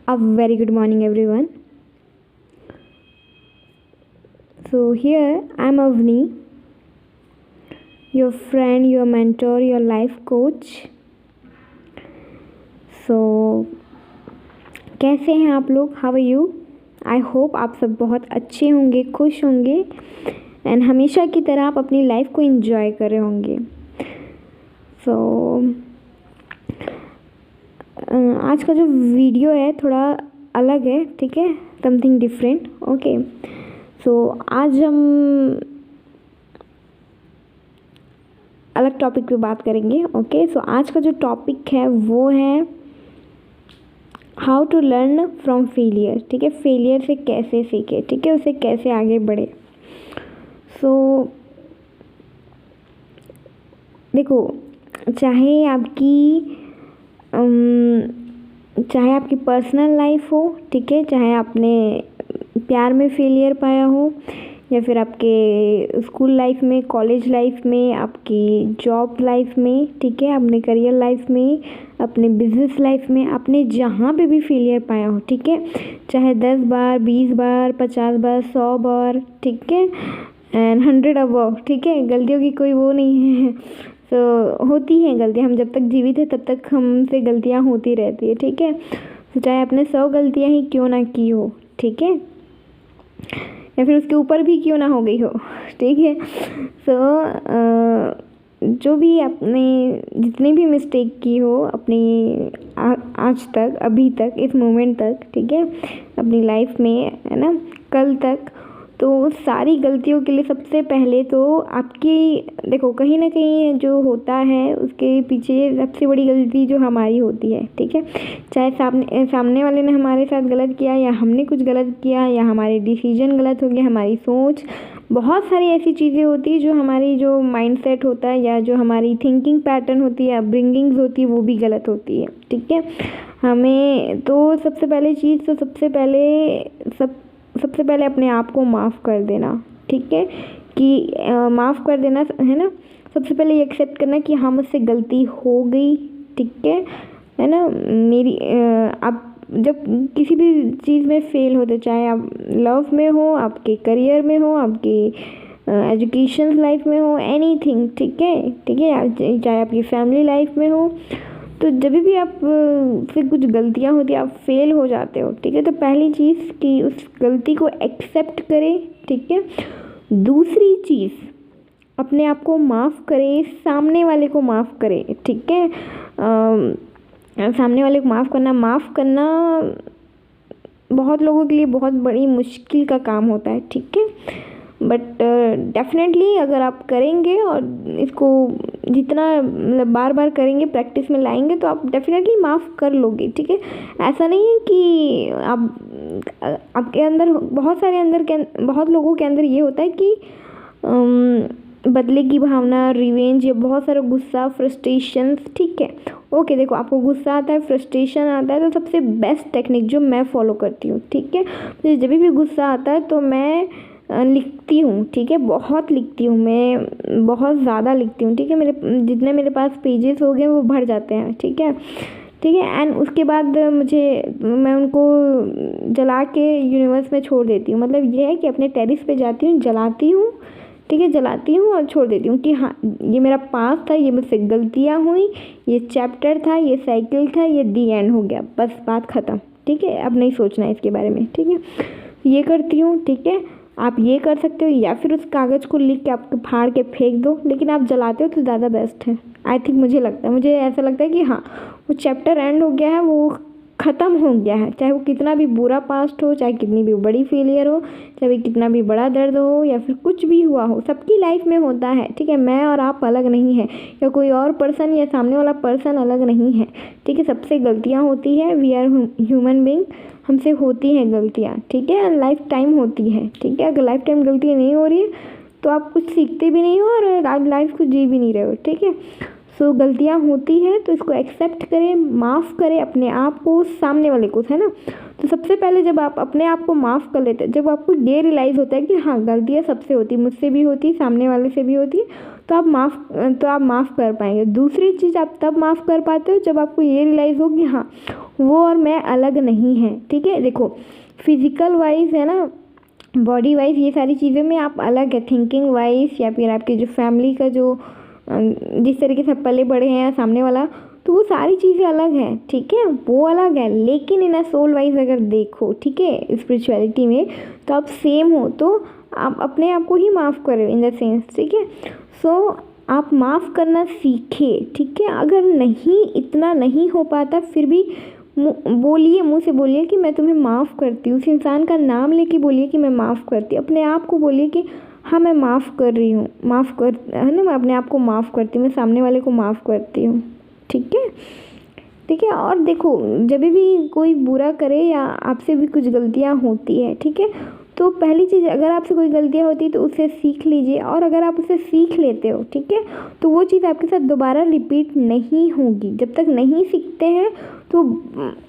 A very good morning, everyone. So, here I'm Avni, your friend, your mentor, your life coach. So, कैसे हैं आप लोग? How are you? I hope आप सब बहुत अच्छे होंगे, खुश होंगे एंड हमेशा की तरह आप अपनी लाइफ को एंजॉय कर रहे होंगे. सो आज का जो वीडियो है थोड़ा अलग है, ठीक है, समथिंग डिफरेंट. ओके, सो आज हम अलग टॉपिक पे बात करेंगे. ओके, सो आज का जो टॉपिक है वो है how to learn from failure. ठीक है, फेलियर से कैसे सीखे, ठीक है, उसे कैसे आगे बढ़े. सो देखो, चाहे आपकी पर्सनल लाइफ हो, ठीक है, चाहे आपने प्यार में फेलियर पाया हो या फिर आपके स्कूल लाइफ में, कॉलेज लाइफ में, आपकी जॉब लाइफ में, ठीक है, अपने करियर लाइफ में, अपने बिजनेस लाइफ में, आपने जहाँ पे भी फेलियर पाया हो, ठीक है, चाहे 10 बार, 20 बार, 50 बार, 100 बार, ठीक है, एंड 100 अबव, ठीक है. गलतियों की कोई वो नहीं है. तो होती हैं गलतियाँ, हम जब तक जीवित हैं तब तक हमसे गलतियाँ होती रहती है, ठीक है. तो चाहे आपने 100 गलतियाँ ही क्यों ना की हो, ठीक है, या फिर उसके ऊपर भी क्यों ना हो गई हो, ठीक है. सो जो भी आपने जितनी भी मिस्टेक की हो अपनी आज तक, अभी तक, इस मोमेंट तक, ठीक है, अपनी लाइफ में, है ना, कल तक, तो सारी गलतियों के लिए सबसे पहले तो आपकी देखो, कहीं ना कहीं जो होता है उसके पीछे सबसे बड़ी गलती जो हमारी होती है, ठीक है. चाहे सामने वाले ने हमारे साथ गलत किया या हमने कुछ गलत किया या हमारे डिसीजन गलत हो गया, हमारी सोच, बहुत सारी ऐसी चीज़ें होती है जो हमारी जो माइंडसेट होता है या जो हमारी थिंकिंग पैटर्न होती है, अपब्रिंगिंग्स होती है, वो भी गलत होती है, ठीक है. हमें तो सबसे पहले चीज़ तो सबसे पहले अपने आप को माफ़ कर देना, ठीक है, कि माफ़ कर देना, है ना. सबसे पहले ये एक्सेप्ट करना कि हाँ, मुझसे गलती हो गई, ठीक है ना. मेरी आप जब किसी भी चीज़ में फेल होते, चाहे आप लव में हो, आपके करियर में हो, आपकी एजुकेशन लाइफ में हो, एनीथिंग, ठीक है, चाहे आपकी फैमिली लाइफ में हो, तो जब भी आप से कुछ गलतियाँ होती है, आप फेल हो जाते हो, ठीक है, तो पहली चीज़ कि उस गलती को एक्सेप्ट करें, ठीक है. दूसरी चीज़, अपने आप को माफ़ करें, सामने वाले को माफ़ करें, ठीक है. सामने वाले को माफ़ करना बहुत लोगों के लिए बहुत बड़ी मुश्किल का काम होता है, ठीक है, बट डेफिनेटली अगर आप करेंगे और इसको जितना मतलब बार बार करेंगे, प्रैक्टिस में लाएंगे, तो आप डेफिनेटली माफ़ कर लोगे, ठीक है. ऐसा नहीं है कि आपके अंदर बहुत लोगों के अंदर ये होता है कि बदले की भावना, रिवेंज, या बहुत सारा गुस्सा, फ्रस्ट्रेशन, ठीक है. ओके, देखो, आपको गुस्सा आता है, फ्रस्ट्रेशन आता है, तो सबसे बेस्ट टेक्निक जो मैं फॉलो करती हूँ, ठीक है, मुझे जब भी गुस्सा आता है तो मैं लिखती हूँ, ठीक है, बहुत लिखती हूँ, मैं बहुत ज़्यादा लिखती हूँ, ठीक है. जितने मेरे पास पेजेस हो गए वो भर जाते हैं, ठीक है. एंड उसके बाद मैं उनको जला के यूनिवर्स में छोड़ देती हूँ. मतलब ये है कि अपने टेरिस पे जाती हूँ, जलाती हूँ, ठीक है, जलाती हूँ और छोड़ देती हूँ कि हाँ, ये मेरा पास था, ये मुझसे गलतियाँ हुई, ये चैप्टर था, ये साइकिल था, ये दी एंड हो गया, बस बात ख़त्म, ठीक है. अब नहीं सोचना है इसके बारे में, ठीक है. ये करती हूँ, ठीक है. आप ये कर सकते हो, या फिर उस कागज़ को लिख के आप फाड़ के फेंक दो, लेकिन आप जलाते हो तो ज़्यादा बेस्ट है. आई थिंक, मुझे ऐसा लगता है कि हाँ, वो चैप्टर एंड हो गया है, वो ख़त्म हो गया है. चाहे वो कितना भी बुरा पास्ट हो, चाहे कितनी भी बड़ी फेलियर हो, चाहे कितना भी बड़ा दर्द हो, या फिर कुछ भी हुआ हो, सबकी लाइफ में होता है, ठीक है. मैं और आप अलग नहीं है, या कोई और पर्सन या सामने वाला पर्सन अलग नहीं है, ठीक है. सबसे गलतियाँ होती है, वी आर ह्यूमन बीइंग, हमसे होती हैं गलतियाँ, ठीक है. लाइफ टाइम होती है, ठीक है. अगर लाइफ टाइम गलतियाँ नहीं हो रही है तो आप कुछ सीखते भी नहीं हो और आप लाइफ को जी भी नहीं रहे हो, ठीक है. सो गलतियाँ होती हैं तो इसको एक्सेप्ट करें, माफ़ करें अपने आप को, सामने वाले को, है ना. तो सबसे पहले जब आप अपने आप को माफ़ कर लेते हैं, जब आपको ये रियलाइज़ होता है कि हाँ, गलतियाँ सबसे होती, मुझसे भी होती, सामने वाले से भी होती, तो आप माफ़ कर पाएंगे. दूसरी चीज़, आप तब माफ़ कर पाते हो जब आपको ये रियलाइज़ हो कि हाँ, वो और मैं अलग नहीं हैं, ठीक है। देखो फिज़िकल वाइज है ना, बॉडी वाइज, ये सारी चीज़ों में आप अलग है, थिंकिंग वाइज या फिर आपके जो फैमिली का जो जिस तरीके से पले बड़े हैं सामने वाला, तो वो सारी चीज़ें अलग हैं, ठीक है, वो अलग है। लेकिन इन सोल वाइज अगर देखो, ठीक है, स्पिरिचुअलिटी में तो आप सेम हो, तो आप अपने आप को ही माफ़ करो इन द सेंस, ठीक है। सो आप माफ़ करना सीखे, ठीक है। अगर नहीं, इतना नहीं हो पाता, फिर भी बोलिए, मुँह से बोलिए कि मैं तुम्हें माफ़ करती हूँ। उस इंसान का नाम लेके बोलिए कि मैं माफ़ करती हूँ। अपने आप को बोलिए कि हाँ मैं माफ़ कर रही हूँ, माफ़ कर, है ना, मैं अपने आप को माफ़ करती हूँ, मैं सामने वाले को माफ़ करती हूँ, ठीक है, ठीक है। और देखो जब भी कोई बुरा करे या आपसे भी कुछ गलतियाँ होती है, ठीक है, तो पहली चीज़, अगर आपसे कोई गलतियाँ होती है तो उससे सीख लीजिए, और अगर आप उससे सीख लेते हो, ठीक है, तो वो चीज़ आपके साथ दोबारा रिपीट नहीं होगी। जब तक नहीं सीखते हैं तो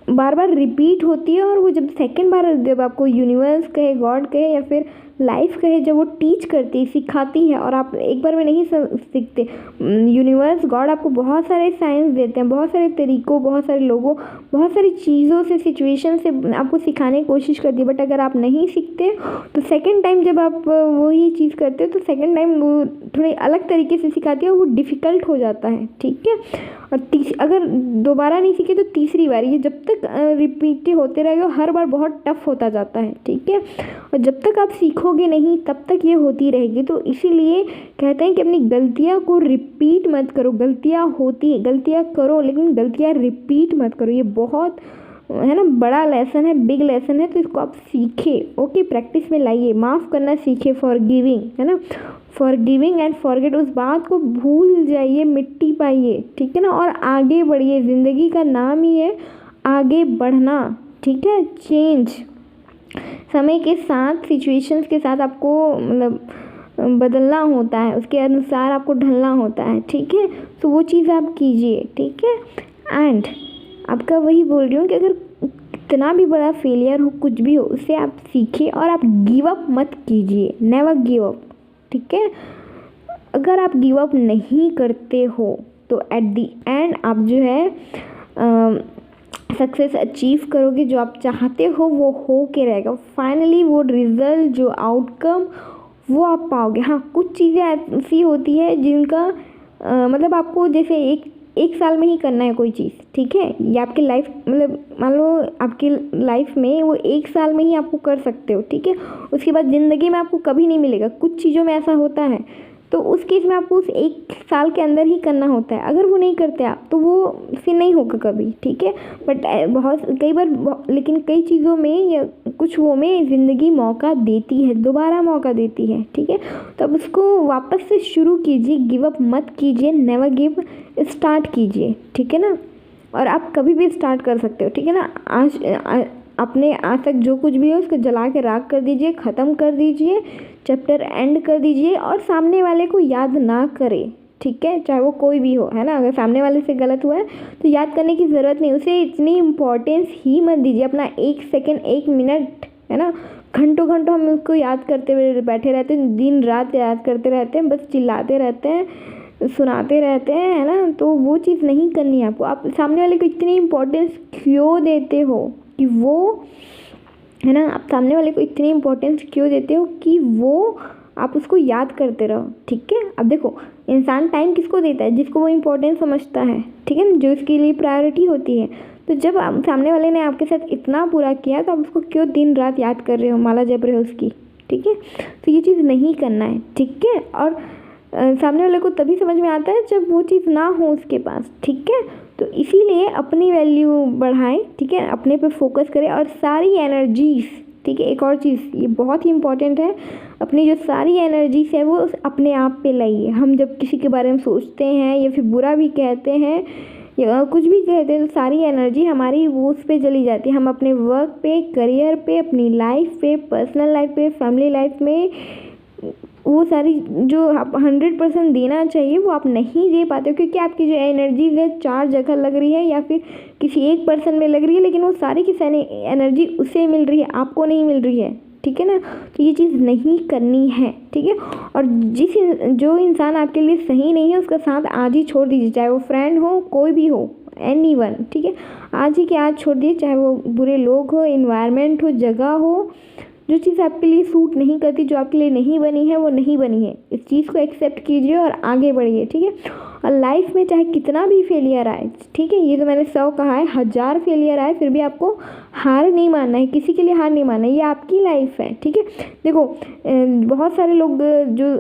बार बार रिपीट होती है, और वो जब सेकंड बार, जब आपको यूनिवर्स कहे, गॉड कहे या फिर लाइफ कहे, जब वो टीच करती है, सिखाती है, और आप एक बार में नहीं सीखते। यूनिवर्स, गॉड आपको बहुत सारे साइंस देते हैं, बहुत सारे तरीक़ों, बहुत सारे लोगों, बहुत सारी चीज़ों से, सिचुएशन से आपको सिखाने की कोशिश करती है। बट अगर आप नहीं सीखते तो सेकंड टाइम जब आप वही चीज़ करते हो, तो सेकंड टाइम वो थोड़ी अलग तरीके से सिखाती है, और वो डिफ़िकल्ट हो जाता है, ठीक है। और अगर दोबारा नहीं सीखे तो तीसरी बार, ये जब तक रिपीट होते रहेगा, हर बार बहुत टफ होता जाता है, ठीक है। और जब तक आप सीखोगे नहीं तब तक ये होती रहेगी। तो इसीलिए कहते हैं कि अपनी गलतियाँ को रिपीट मत करो। गलतियाँ होती है, गलतियाँ करो, लेकिन गलतियाँ रिपीट मत करो। ये बहुत, है ना, बड़ा लेसन है, बिग लेसन है, तो इसको आप सीखे, ओके, प्रैक्टिस में लाइए, माफ़ करना सीखे, फॉरगिविंग, है ना, फॉरगिविंग एंड फॉरगेट, उस बात को भूल जाइए, मिट्टी पाइए, ठीक है ना, और आगे बढ़िए। ज़िंदगी का नाम ही है आगे बढ़ना, ठीक है। चेंज, समय के साथ, सिचुएशंस के साथ आपको मतलब बदलना होता है, उसके अनुसार आपको ढलना होता है, ठीक है। तो वो चीज़ आप कीजिए, ठीक है। एंड आपका वही बोल रही हूँ कि अगर कितना भी बड़ा फेलियर हो, कुछ भी हो, उससे आप सीखिए, और आप गिव अप मत कीजिए, नेवर गिव अप, ठीक है। अगर आप गिव अप नहीं करते हो तो एट द एंड आप जो है सक्सेस अचीव करोगे। जो आप चाहते हो वो हो के रहेगा, फाइनली वो रिज़ल्ट, जो आउटकम, वो आप पाओगे। हाँ, कुछ चीज़ें ऐसी होती है जिनका मतलब आपको जैसे एक साल में ही करना है कोई चीज़, ठीक है, या आपकी लाइफ, मतलब मान लो आपकी लाइफ में वो एक साल में ही आपको कर सकते हो, ठीक है, उसके बाद ज़िंदगी में आपको कभी नहीं मिलेगा। कुछ चीज़ों में ऐसा होता है, तो उस केस में आपको उस एक साल के अंदर ही करना होता है। अगर वो नहीं करते आप तो वो फिर नहीं होगा कभी, ठीक है। बट बहुत कई बार, लेकिन कई चीज़ों में या कुछ वो में ज़िंदगी मौका देती है, दोबारा मौका देती है, ठीक है। तो अब उसको वापस से शुरू कीजिए, गिव अप मत कीजिए, नेवर गिव, स्टार्ट कीजिए, ठीक है ना। और आप कभी भी स्टार्ट कर सकते हो, ठीक है ना। आज अपने आज तक जो कुछ भी है उसको जला के राख कर दीजिए, ख़त्म कर दीजिए, चैप्टर एंड कर दीजिए, और सामने वाले को याद ना करें, ठीक है, चाहे वो कोई भी हो, है ना। अगर सामने वाले से गलत हुआ है तो याद करने की ज़रूरत नहीं, उसे इतनी इम्पोर्टेंस ही मत दीजिए। अपना 1 सेकेंड, 1 मिनट, है ना, घंटों घंटों हम उसको याद करते हुए बैठे रहते हैं, दिन रात याद करते रहते हैं, बस चिल्लाते रहते हैं, सुनाते रहते हैं, है ना। तो वो चीज़ नहीं करनी है आपको। आप सामने वाले को इतनी इम्पोर्टेंस क्यों देते हो कि वो, है ना, आप सामने वाले को इतनी इम्पोर्टेंस क्यों देते हो कि वो, आप उसको याद करते रहो, ठीक है। अब देखो, इंसान टाइम किसको देता है? जिसको वो इम्पोर्टेंस समझता है, ठीक है ना, जो इसके लिए प्रायोरिटी होती है। तो जब सामने वाले ने आपके साथ इतना बुरा किया तो आप उसको क्यों दिन रात याद कर रहे हो, माला जप रहे हो उसकी, ठीक है। तो ये चीज़ नहीं करना है, ठीक है। और सामने वाले को तभी समझ में आता है जब वो चीज़ ना हो उसके पास, ठीक है। तो इसीलिए अपनी वैल्यू बढ़ाएं, ठीक है, अपने पे फोकस करें, और सारी एनर्जीज़, ठीक है, एक और चीज़ ये बहुत ही इम्पॉर्टेंट है, अपनी जो सारी एनर्जीज़ है वो अपने आप पे लाइए। हम जब किसी के बारे में सोचते हैं या फिर बुरा भी कहते हैं या कुछ भी कहते हैं तो सारी एनर्जी हमारी वो उस पे चली जाती है। हम अपने वर्क पे, करियर पे, अपनी लाइफ पे, पर्सनल लाइफ पे, फैमिली लाइफ में वो सारी जो आप 100% देना चाहिए वो आप नहीं दे पाते हो, क्योंकि आपकी जो एनर्जीज है 4 जगह लग रही है या फिर किसी एक पर्सन में लग रही है, लेकिन वो सारी की सारी एनर्जी उसे मिल रही है, आपको नहीं मिल रही है, ठीक है ना। तो ये चीज़ नहीं करनी है, ठीक है। और जो इंसान आपके लिए सही नहीं है उसका साथ आज ही छोड़ दीजिए, चाहे वो फ्रेंड हो, कोई भी हो, एनीवन, ठीक है। आज ही के आज छोड़ दिए, चाहे वो बुरे लोग हो, इन्वायरमेंट हो, जगह हो, जो चीज़ आपके लिए सूट नहीं करती, जो आपके लिए नहीं बनी है, वो नहीं बनी है। इस चीज़ को एक्सेप्ट कीजिए और आगे बढ़िए, ठीक है। और लाइफ में चाहे कितना भी फेलियर आए, ठीक है, ये तो मैंने 100 कहा है, 1000 फेलियर आए, फिर भी आपको हार नहीं मानना है, किसी के लिए हार नहीं मानना है, ये आपकी लाइफ है, ठीक है। देखो बहुत सारे लोग जो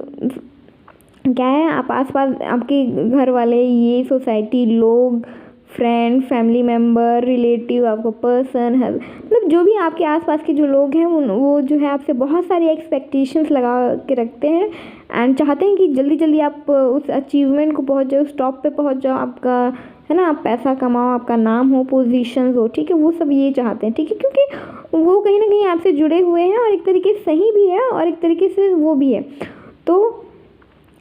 क्या है, आप आसपास आपके घर वाले, ये सोसाइटी, लोग, फ्रेंड, फैमिली मेम्बर, रिलेटिव, आपको पर्सन है, मतलब जो भी आपके आसपास के जो लोग हैं वो जो है आपसे बहुत सारी एक्सपेक्टेशंस लगा के रखते हैं एंड चाहते हैं कि जल्दी जल्दी आप उस अचीवमेंट को पहुंच जाओ, उस टॉप पे पहुंच जाओ, आपका है ना, आप पैसा कमाओ, आपका नाम हो, पोजीशंस हो, ठीक है, वो सब ये चाहते हैं, ठीक है, क्योंकि वो कहीं ना कहीं आपसे जुड़े हुए हैं और एक तरीके से सही भी है और एक तरीके से वो भी है। तो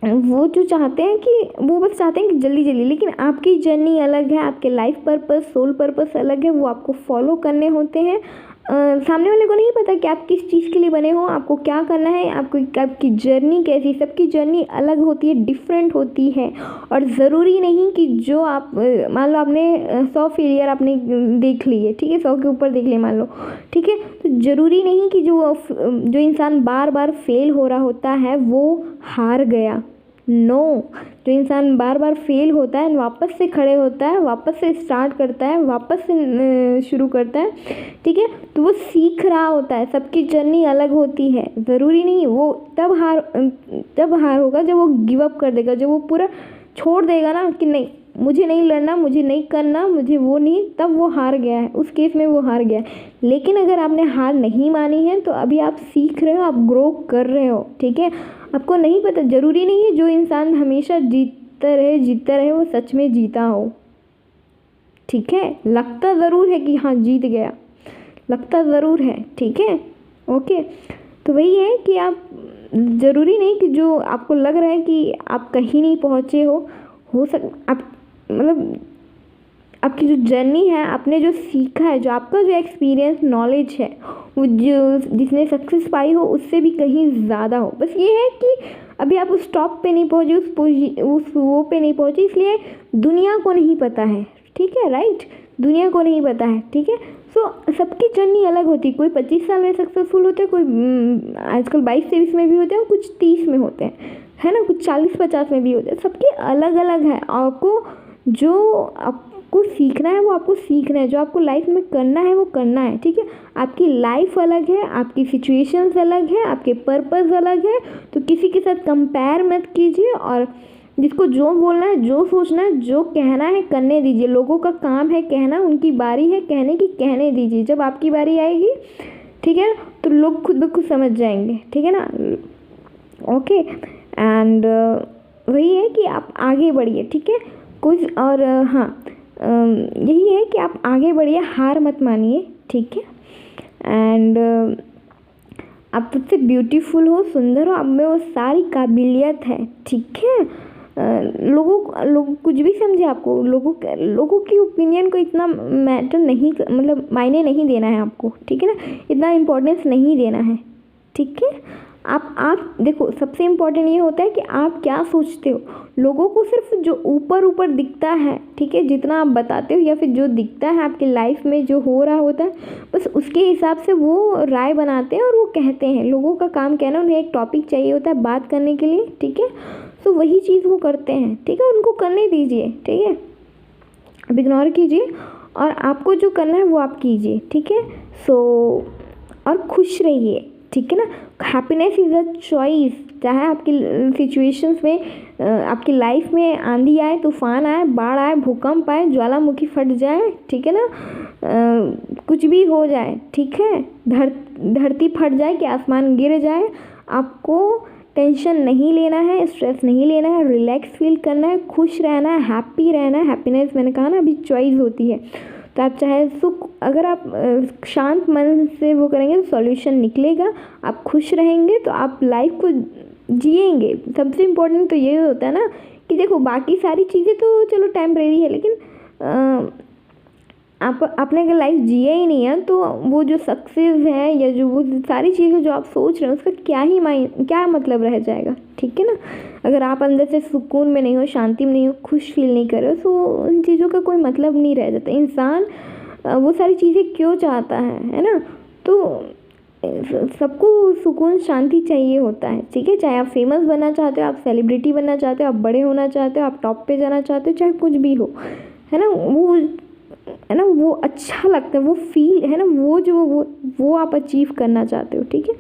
वो जो चाहते हैं कि वो बस चाहते हैं कि जल्दी जल्दी, लेकिन आपकी जर्नी अलग है, आपके लाइफ पर्पस, सोल पर्पस अलग है, वो आपको फॉलो करने होते हैं। सामने वाले को नहीं पता कि आप किस चीज़ के लिए बने हो, आपको क्या करना है, आपकी जर्नी कैसी, सबकी जर्नी अलग होती है, डिफरेंट होती है। और ज़रूरी नहीं कि जो आप मान लो आपने 100 फेलियर आपने देख लिए, ठीक है, 100 के ऊपर देख लिए मान लो, ठीक है, तो ज़रूरी नहीं कि जो इंसान बार बार फेल हो रहा होता है वो हार गया। नो, जो इंसान बार बार फेल होता है, वापस से खड़े होता है, वापस से स्टार्ट करता है, वापस से शुरू करता है, ठीक है, तो वो सीख रहा होता है। सबकी जर्नी अलग होती है, ज़रूरी नहीं वो तब हार होगा जब वो गिव अप कर देगा, जब वो पूरा छोड़ देगा ना कि नहीं मुझे नहीं लड़ना, मुझे नहीं करना, मुझे वो नहीं, तब वो हार गया है, उस केस में वो हार गया है। लेकिन अगर आपने हार नहीं मानी है तो अभी आप सीख रहे हो, आप ग्रो कर रहे हो, ठीक है। आपको नहीं पता, ज़रूरी नहीं है जो इंसान हमेशा जीतता रहे वो सच में जीता हो, ठीक है। लगता ज़रूर है कि हाँ जीत गया, लगता ज़रूर है, ठीक है, ओके। तो वही है कि आप ज़रूरी नहीं कि जो आपको लग रहा है कि आप कहीं नहीं पहुँचे हो आप मतलब आपकी जो जर्नी है, आपने जो सीखा है, जो आपका जो एक्सपीरियंस, नॉलेज है, वो जो जिसने सक्सेस पाई हो उससे भी कहीं ज़्यादा हो। बस ये है कि अभी आप उस टॉप पे नहीं पहुँचे, उस वो पे नहीं पहुँचे, इसलिए दुनिया को नहीं पता है, ठीक है, राइट, दुनिया को नहीं पता है, ठीक है। सो सबकी जर्नी अलग होती है, कोई 25 साल में सक्सेसफुल होते हैं, कोई आजकल 22-23 में भी होते हैं, कुछ 30 में होते हैं, है ना, कुछ 40-50 में भी होते हैं, सबके अलग अलग है। आपको सीखना है वो आपको सीखना है, जो आपको लाइफ में करना है वो करना है, ठीक है। आपकी लाइफ अलग है, आपकी सिचुएशंस अलग है, आपके पर्पस अलग है, तो किसी के साथ कंपेयर मत कीजिए और जिसको जो बोलना है, जो सोचना है, जो कहना है करने दीजिए। लोगों का काम है कहना, उनकी बारी है कहने की, कहने दीजिए। जब आपकी बारी आएगी, ठीक है, तो लोग खुद ब खुद समझ जाएंगे, ठीक है ना, ओके। एंड वही है कि आप आगे बढ़िए, ठीक है, कुछ और हाँ यही है कि आप आगे बढ़िए, हार मत मानिए, ठीक है। एंड आप सबसे ब्यूटीफुल हो, सुंदर हो, आप में वो सारी काबिलियत है, ठीक है। लोग कुछ भी समझे आपको, लोगों की ओपिनियन को इतना मैटर नहीं, मतलब मायने नहीं देना है आपको, ठीक है ना, इतना इम्पोर्टेंस नहीं देना है, ठीक है। आप देखो, सबसे इम्पोर्टेंट ये होता है कि आप क्या सोचते हो। लोगों को सिर्फ जो ऊपर दिखता है, ठीक है, जितना आप बताते हो या फिर जो दिखता है आपकी लाइफ में जो हो रहा होता है, बस उसके हिसाब से वो राय बनाते हैं और वो कहते हैं। लोगों का काम कहना, उन्हें एक टॉपिक चाहिए होता है बात करने के लिए, ठीक है, तो वही चीज़ वो करते हैं, ठीक है, उनको करने दीजिए, ठीक है, अब इग्नोर कीजिए और आपको जो करना है वो आप कीजिए, ठीक है। सो और खुश रहिए, ठीक है ना। Happiness is a choice. चाहे आपकी सिचुएशंस में आपकी लाइफ में आंधी आए, तूफान आए, बाढ़ आए, भूकंप आए, ज्वालामुखी फट जाए, ठीक है ना, कुछ भी हो जाए, ठीक है, धरती फट जाए कि आसमान गिर जाए, आपको टेंशन नहीं लेना है, स्ट्रेस नहीं लेना है, रिलैक्स फील करना है, खुश रहना है, हैप्पी रहना है। हैप्पीनेस मैंने कहा ना अभी चॉइस होती है, तो आप चाहे सुख, अगर आप शांत मन से वो करेंगे तो सॉल्यूशन निकलेगा। आप खुश रहेंगे तो आप लाइफ को जिएंगे। सबसे इम्पोर्टेंट तो ये होता है ना कि देखो बाकी सारी चीज़ें तो चलो टेम्परेरी है, लेकिन आपने अगर लाइफ जिया ही नहीं है तो वो जो सक्सेस है या जो वो सारी चीज़ें जो आप सोच रहे हैं उसका क्या मतलब रह जाएगा, ठीक है ना। अगर आप अंदर से सुकून में नहीं हो, शांति में नहीं हो, खुश फील नहीं कर रहे हो, तो उन चीज़ों का कोई मतलब नहीं रह जाता। इंसान वो सारी चीज़ें क्यों चाहता है ना। तो सबको सुकून शांति चाहिए होता है, ठीक है। चाहे आप फेमस बनना चाहते हो, आप सेलिब्रिटी बनना चाहते हो, आप बड़े होना चाहते हो, आप टॉप पे जाना चाहते हो, चाहे कुछ भी हो, है ना। वो है ना, वो अच्छा लगता है, वो फील है ना, वो जो वो आप अचीव करना चाहते हो, ठीक है।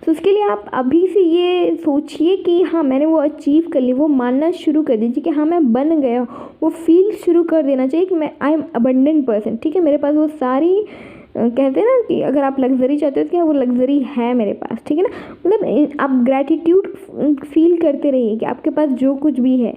तो उसके लिए आप अभी से ये सोचिए कि हाँ मैंने वो अचीव कर लिया, वो मानना शुरू कर दीजिए कि हाँ मैं बन गया। वो फील शुरू कर देना चाहिए कि मैं आई एम अबंडेंट पर्सन, ठीक है। मेरे पास वो सारी कहते हैं ना कि अगर आप लग्जरी चाहते हो तो क्या वो लग्जरी है मेरे पास, ठीक है ना। मतलब आप ग्रैटिट्यूड फील करते रहिए कि आपके पास जो कुछ भी है,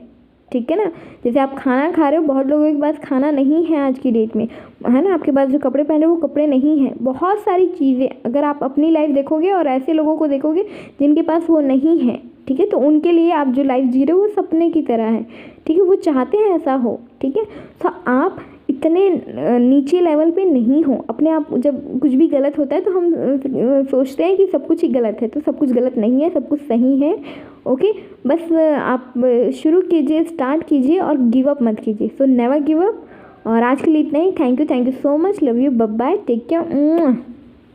ठीक है ना। जैसे आप खाना खा रहे हो, बहुत लोगों के पास खाना नहीं है आज की डेट में, है ना। आपके पास जो कपड़े पहन रहे हो वो कपड़े नहीं हैं। बहुत सारी चीज़ें अगर आप अपनी लाइफ देखोगे और ऐसे लोगों को देखोगे जिनके पास वो नहीं है, ठीक है, तो उनके लिए आप जो लाइफ जी रहे हो वो सपने की तरह है, ठीक है। वो चाहते हैं ऐसा हो, ठीक है। तो आप इतने नीचे लेवल पे नहीं हो अपने आप। जब कुछ भी गलत होता है तो हम सोचते हैं कि सब कुछ ही गलत है, तो सब कुछ गलत नहीं है, सब कुछ सही है, ओके। बस आप शुरू कीजिए, स्टार्ट कीजिए और गिव अप मत कीजिए। So never give up. और आज के लिए इतना ही। Thank you so much, love you, bye bye, take care.